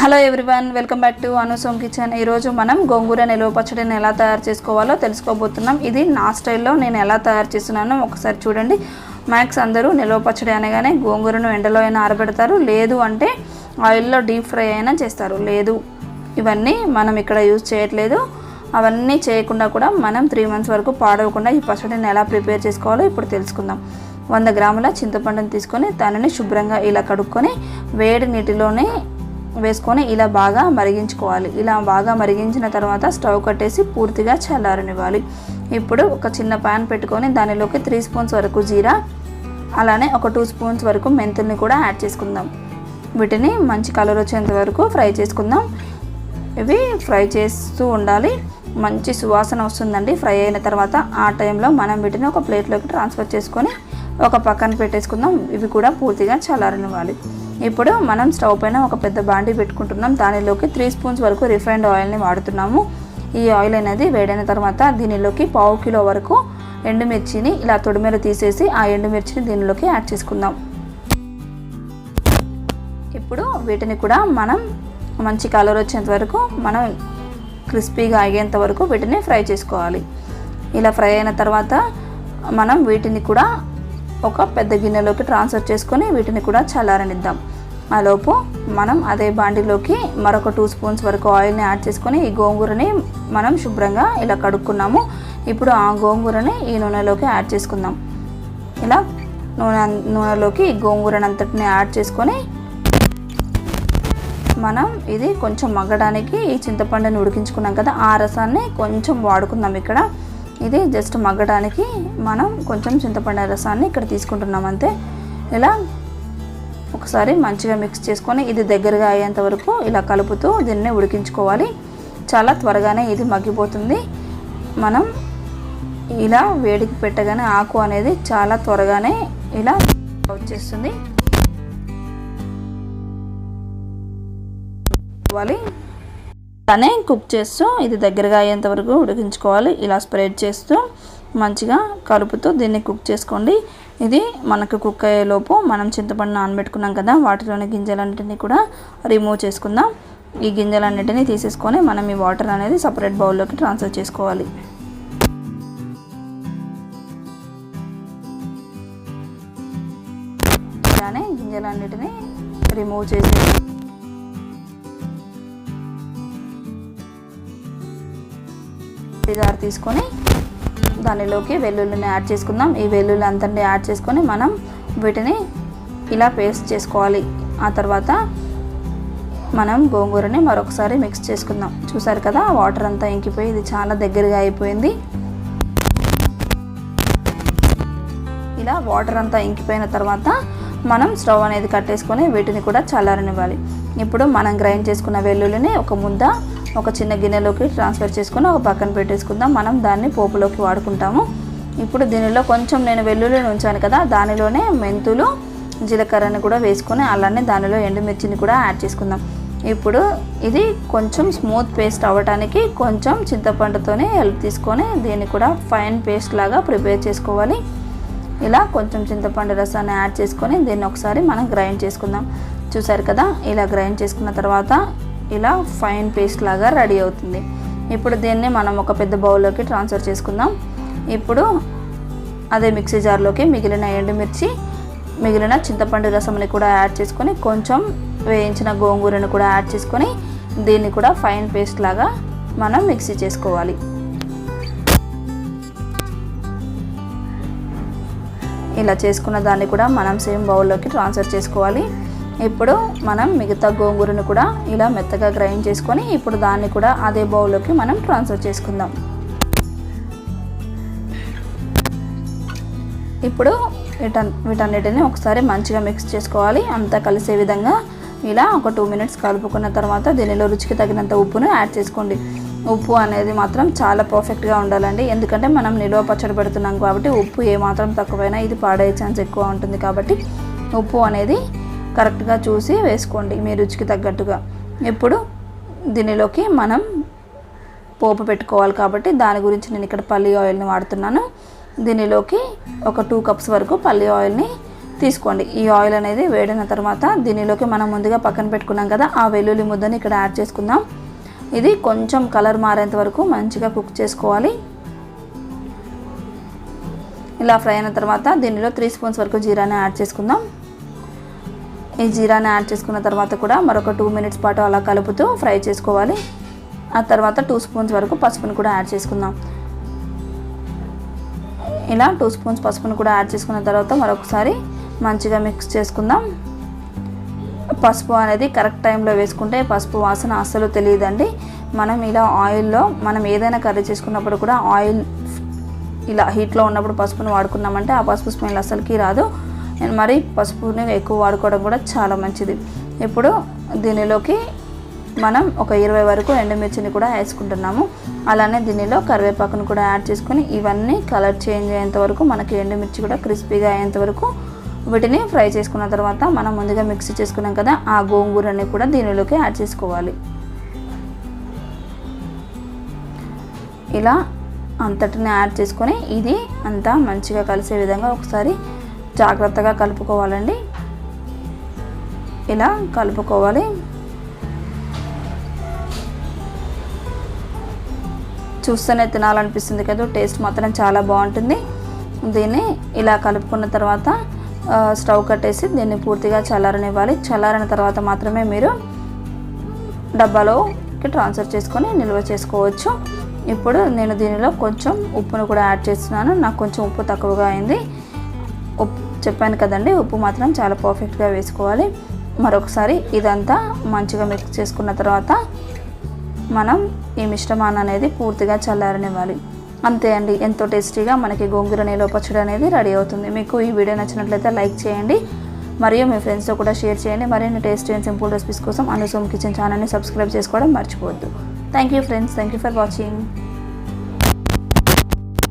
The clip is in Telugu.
Hello everyone, welcome back to Anusom kitchen. ఈరోజు మనం గోంగూర నిలువ పచ్చడిని ఎలా తయారు చేసుకోవాలో తెలుసుకోబోతున్నాం. ఇది నా స్టైల్లో నేను ఎలా తయారు చేస్తున్నానో ఒకసారి చూడండి. మ్యాక్స్ అందరూ నిలువ పచ్చడి అనగానే గోంగూరను ఎండలో అయినా ఆరబెడతారు, లేదు అంటే ఆయిల్లో డీప్ ఫ్రై అయినా చేస్తారు. లేదు, ఇవన్నీ మనం ఇక్కడ యూజ్ చేయట్లేదు. అవన్నీ చేయకుండా కూడా మనం 3 months వరకు పాడవకుండా ఈ పచ్చడిని ఎలా ప్రిపేర్ చేసుకోవాలో ఇప్పుడు తెలుసుకుందాం. 100 గ్రాముల చింతపండుని తీసుకొని దానిని శుభ్రంగా ఇలా కడుక్కొని వేడి నీటిలోనే వేసుకొని ఇలా బాగా మరిగించుకోవాలి. ఇలా బాగా మరిగించిన తర్వాత స్టవ్ కట్టేసి పూర్తిగా చల్లారనివ్వాలి. ఇప్పుడు ఒక చిన్న ప్యాన్ పెట్టుకొని దానిలోకి 3 spoons వరకు జీరా, అలానే ఒక 2 spoons వరకు మెంతుల్ని కూడా యాడ్ చేసుకుందాం. వీటిని మంచి కలర్ వచ్చేంత వరకు ఫ్రై చేసుకుందాం. ఇవి ఫ్రై చేస్తూ ఉండాలి, మంచి సువాసన వస్తుందండి ఫ్రై అయిన తర్వాత. ఆ టైంలో మనం వీటిని ఒక ప్లేట్లోకి ట్రాన్స్ఫర్ చేసుకొని ఒక పక్కన పెట్టేసుకుందాం. ఇవి కూడా పూర్తిగా చల్లారనివ్వాలి. ఇప్పుడు మనం స్టవ్ పైన ఒక పెద్ద బాండీ పెట్టుకుంటున్నాం. దానిలోకి 3 spoons వరకు రిఫైన్డ్ ఆయిల్ని వాడుతున్నాము. ఈ ఆయిల్ అనేది వేడైన తర్వాత దీనిలోకి 1/2 kilo వరకు ఎండుమిర్చిని ఇలా తొడిమెలు తీసేసి ఆ ఎండుమిర్చిని దీనిలోకి యాడ్ చేసుకుందాం. ఇప్పుడు వీటిని కూడా మనం మంచి కలర్ వచ్చేంత వరకు మనం క్రిస్పీగా అయ్యేంత వరకు వీటిని ఫ్రై చేసుకోవాలి. ఇలా ఫ్రై అయిన తర్వాత మనం వీటిని కూడా ఒక పెద్ద గిన్నెలోకి ట్రాన్స్ఫర్ చేసుకొని వీటిని కూడా చల్లారనిద్దాం. ఆలోపు మనం అదే బాండీలోకి మరొక 2 spoons వరకు ఆయిల్ని యాడ్ చేసుకొని ఈ గోంగూరని మనం శుభ్రంగా ఇలా కడుక్కున్నాము. ఇప్పుడు ఆ గోంగూరని ఈ నూనెలోకి యాడ్ చేసుకుందాం. ఇలా నూనెలోకి ఈ గోంగూరని అంతటిని యాడ్ చేసుకొని మనం ఇది కొంచెం మగ్గడానికి ఈ చింతపండుని ఉడికించుకున్నాం కదా, ఆ రసాన్ని కొంచెం వాడుకుందాం. ఇక్కడ ఇది జస్ట్ మగ్గడానికి మనం కొంచెం చింతపండు రసాన్ని ఇక్కడ తీసుకుంటున్నాం అంతే. ఇలా ఒకసారి మంచిగా మిక్స్ చేసుకొని ఇది దగ్గరగా అయ్యేంత వరకు ఇలా కలుపుతూ దీన్ని ఉడికించుకోవాలి. చాలా త్వరగానే ఇది మగ్గిపోతుంది. మనం ఇలా వేడికి పెట్టగానే ఆకు అనేది చాలా త్వరగానే ఇలా వచ్చేస్తుంది. అలానే కుక్ చేస్తూ ఇది దగ్గరగా అయ్యేంత వరకు ఉడికించుకోవాలి. ఇలా స్ప్రెడ్ చేస్తూ మంచిగా కలుపుతూ దీన్ని కుక్ చేసుకోండి. ఇది మనకు కుక్ అయ్యేలోపు మనం చింతపండు నానబెట్టుకున్నాం కదా, వాటిలోని గింజలన్నిటిని కూడా రిమూవ్ చేసుకుందాం. ఈ గింజలన్నిటిని తీసేసుకొని మనం ఈ వాటర్ అనేది సపరేట్ బౌల్లోకి ట్రాన్స్ఫర్ చేసుకోవాలి. ఇలానే గింజలన్నిటిని రిమూవ్ చేసి జార్ తీసుకొని దానిలోకి వెల్లుల్లిని యాడ్ చేసుకుందాం. ఈ వెల్లుల్లి అంతటి యాడ్ చేసుకొని మనం వీటిని ఇలా పేస్ట్ చేసుకోవాలి. ఆ తర్వాత మనం గోంగూరని మరొకసారి మిక్స్ చేసుకుందాం. చూసారు కదా, వాటర్ అంతా ఇంకిపోయి ఇది చాలా దగ్గరగా అయిపోయింది. ఇలా వాటర్ అంతా ఇంకిపోయిన తర్వాత మనం స్టవ్ అనేది కట్టేసుకొని వీటిని కూడా చల్లారనివ్వాలి. ఇప్పుడు మనం గ్రైండ్ చేసుకున్న వెల్లుల్లిని ఒక చిన్న గిన్నెలోకి ట్రాన్స్ఫర్ చేసుకుని ఒక పక్కన పెట్టేసుకుందాం. మనం దాన్ని పోపులోకి వాడుకుంటాము. ఇప్పుడు దీనిలో కొంచెం నేను వెల్లుల్లిని ఉంచాను కదా, దానిలోనే మెంతులు జీలకర్రని కూడా వేసుకొని అలానే దానిలో ఎండుమిర్చిని కూడా యాడ్ చేసుకుందాం. ఇప్పుడు ఇది కొంచెం స్మూత్ పేస్ట్ అవ్వడానికి కొంచెం చింతపండుతోనే హెల్ప్ తీసుకొని దీన్ని కూడా ఫైన్ పేస్ట్ లాగా ప్రిపేర్ చేసుకోవాలి. ఇలా కొంచెం చింతపండు రసాన్ని యాడ్ చేసుకొని దీన్ని ఒకసారి మనం గ్రైండ్ చేసుకుందాం. చూసారు కదా, ఇలా గ్రైండ్ చేసుకున్న తర్వాత ఇలా ఫైన్ పేస్ట్ లాగా రెడీ అవుతుంది. ఇప్పుడు దీన్ని మనం ఒక పెద్ద బౌల్లోకి ట్రాన్స్ఫర్ చేసుకుందాం. ఇప్పుడు అదే మిక్సీ జార్లోకి మిగిలిన ఎండుమిర్చి, మిగిలిన చింతపండు రసంని కూడా యాడ్ చేసుకొని కొంచెం వేయించిన గోంగూరను కూడా యాడ్ చేసుకొని దీన్ని కూడా ఫైన్ పేస్ట్ లాగా మనం మిక్సీ చేసుకోవాలి. ఇలా చేసుకున్న దాన్ని కూడా మనం సేమ్ బౌల్లోకి ట్రాన్స్ఫర్ చేసుకోవాలి. ఇప్పుడు మనం మిగతా గోంగూరను కూడా ఇలా మెత్తగా గ్రైండ్ చేసుకొని ఇప్పుడు దాన్ని కూడా అదే బౌల్లోకి మనం ట్రాన్స్ఫర్ చేసుకుందాం. ఇప్పుడు వీటన్నిటిని ఒకసారి మంచిగా మిక్స్ చేసుకోవాలి. అంతా కలిసే విధంగా ఇలా ఒక 2 minutes కలుపుకున్న తర్వాత దీనిలో రుచికి తగినంత ఉప్పును యాడ్ చేసుకోండి. ఉప్పు అనేది మాత్రం చాలా పర్ఫెక్ట్గా ఉండాలండి, ఎందుకంటే మనం నిలువ పచ్చడి పెడుతున్నాం కాబట్టి ఉప్పు ఏమాత్రం తక్కువైనా ఇది పాడయ్యే ఛాన్స్ ఎక్కువ ఉంటుంది. కాబట్టి ఉప్పు అనేది కరెక్ట్గా చూసి వేసుకోండి మీ రుచికి తగ్గట్టుగా. ఇప్పుడు దీనిలోకి మనం పోపు పెట్టుకోవాలి కాబట్టి దాని గురించి నేను ఇక్కడ పల్లి ఆయిల్ని వాడుతున్నాను. దీనిలోకి ఒక 2 cups వరకు పల్లి ఆయిల్ని తీసుకోండి. ఈ ఆయిల్ అనేది వేడిన తర్వాత దీనిలోకి మనం ముందుగా పక్కన పెట్టుకున్నాం కదా ఆ వెల్లుల్లి ముద్దని ఇక్కడ యాడ్ చేసుకుందాం. ఇది కొంచెం కలర్ మారేంత వరకు మంచిగా కుక్ చేసుకోవాలి. ఇలా ఫ్రై అయిన తర్వాత దీనిలో 3 స్పూన్స్ వరకు జీరాని యాడ్ చేసుకుందాం. ఈ జీరాని యాడ్ చేసుకున్న తర్వాత కూడా మరొక 2 మినిట్స్ పాటు అలా కలుపుతూ ఫ్రై చేసుకోవాలి. ఆ తర్వాత 2 స్పూన్స్ వరకు పసుపును కూడా యాడ్ చేసుకుందాం. ఇలా 2 స్పూన్స్ పసుపును కూడా యాడ్ చేసుకున్న తర్వాత మరొకసారి మంచిగా మిక్స్ చేసుకుందాం. పసుపు అనేది కరెక్ట్ టైంలో వేసుకుంటే పసుపు వాసన అస్సలు తెలియదండి. మనం ఇలా ఆయిల్లో మనం ఏదైనా కర్రీ చేసుకున్నప్పుడు కూడా ఆయిల్ ఇలా హీట్లో ఉన్నప్పుడు పసుపును వాడుకున్నామంటే ఆ పసుపు స్మెల్ అస్సలకి రాదు. మరి పసుపుని ఎక్కువ వాడుకోవడం కూడా చాలా మంచిది. ఇప్పుడు దీనిలోకి మనం ఒక 20 వరకు ఎండుమిర్చిని కూడా వేసుకుంటున్నాము. అలానే దీనిలో కరివేపాకును కూడా యాడ్ చేసుకొని ఇవన్నీ కలర్ చేంజ్ అయ్యేంత వరకు మనకి ఎండుమిర్చి కూడా క్రిస్పీగా అయ్యేంత వరకు వీటిని ఫ్రై చేసుకున్న తర్వాత మనం ముందుగా మిక్సీ చేసుకున్నాం కదా ఆ గోంగూరని కూడా దీనిలోకి యాడ్ చేసుకోవాలి. ఇలా అంతటిని యాడ్ చేసుకొని ఇది అంతా మంచిగా కలిసే విధంగా ఒకసారి జాగ్రత్తగా కలుపుకోవాలండి. ఇలా కలుపుకోవాలి. చూస్తేనే తినాలనిపిస్తుంది కదా, టేస్ట్ మాత్రం చాలా బాగుంటుంది. దీన్ని ఇలా కలుపుకున్న తర్వాత స్టవ్ కట్టేసి దీన్ని పూర్తిగా చల్లారనివ్వాలి. చల్లారిన తర్వాత మాత్రమే మీరు డబ్బాలోకి ట్రాన్స్ఫర్ చేసుకొని నిల్వ చేసుకోవచ్చు. ఇప్పుడు నేను దీనిలో కొంచెం ఉప్పును కూడా యాడ్ చేస్తున్నాను. నాకు కొంచెం ఉప్పు తక్కువగా అయింది. ఉప్పు చెప్పాను కదండి, ఉప్పు మాత్రం చాలా పర్ఫెక్ట్గా వేసుకోవాలి. మరొకసారి ఇదంతా మంచిగా మిక్స్ చేసుకున్న తర్వాత మనం ఈ మిశ్రమాన్ని అనేది పూర్తిగా చల్లారనివ్వాలి. అంతే అండి, ఎంతో టేస్టీగా మనకి గోంగూర నిలువ పచ్చడి అనేది రెడీ అవుతుంది. మీకు ఈ వీడియో నచ్చినట్లయితే లైక్ చేయండి, మరియు మీ ఫ్రెండ్స్తో కూడా షేర్ చేయండి. మరిన్ని టేస్టీ అండ్ సింపుల్ రెసిపీస్ కోసం అనుసోమ్ కిచెన్ ఛానల్ని సబ్స్క్రైబ్ చేసుకోవడం మర్చిపోవద్దు. Thank you friends, thank you for watching.